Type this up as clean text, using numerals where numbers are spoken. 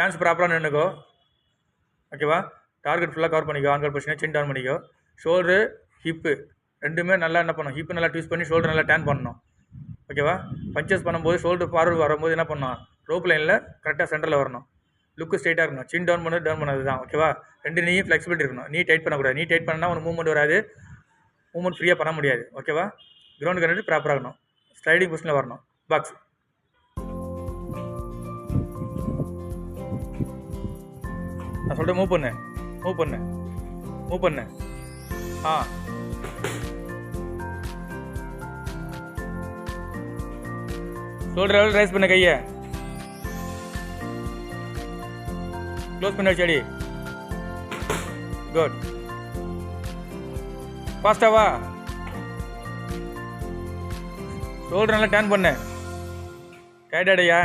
Stance ப்ராப்பராக நின்றுக்கோ. ஓகேவா? Target ஃபுல்லாக கவர் பண்ணிக்கோ. ஆன்கர் பொசிஷனை சின் டவுன் பண்ணிக்கோ. ஷோல்டரு ஹிப்பு ரெண்டுமே நல்லா என்ன பண்ணணும், ஹிப்பு நல்லா ட்விஸ்ட் பண்ணி ஷோல்டர் நல்லா டேன் பண்ணணும். ஓகேவா? பஞ்சஸ் பண்ணும்போது ஷோல்டர் ஃபார்வர்டு வரும்போது என்ன பண்ணணும், ரோப் லைனில் கரெக்டாக சென்டரில் வரணும். லுக்கு ஸ்ட்ரைட்டாக இருக்கணும். சின் டவுன் பண்ணது தான். ஓகேவா? ரெண்டு நீயும் ஃப்ளெக்சிபிலிட்டி இருக்கணும். நீ டைட் பண்ணக்கூடாது. நீ டைட் பண்ணால் உனக்கு மூவ்மெண்ட் வராது, மூவ்மெண்ட் ஃப்ரீயாக பண்ண முடியாது. ஓகேவா? கிரவுண்ட் கரெக்ட் ப்ராப்பராக இருக்கணும். ஸ்லைடிங் பொசிஷனில் வரணும். பாக்ஸ் நான் சொல்கிறேன், மூவ் பண்ணு. ஷோல்டர் லெவல் ரைஸ் பண்ண, கையை க்ளோஸ் பண்ணி வச்சடி. குட். ஃபாஸ்ட்டாவா? ஷோல்டர் நல்லா டேன் பண்ணு. டைட் ஆடையா?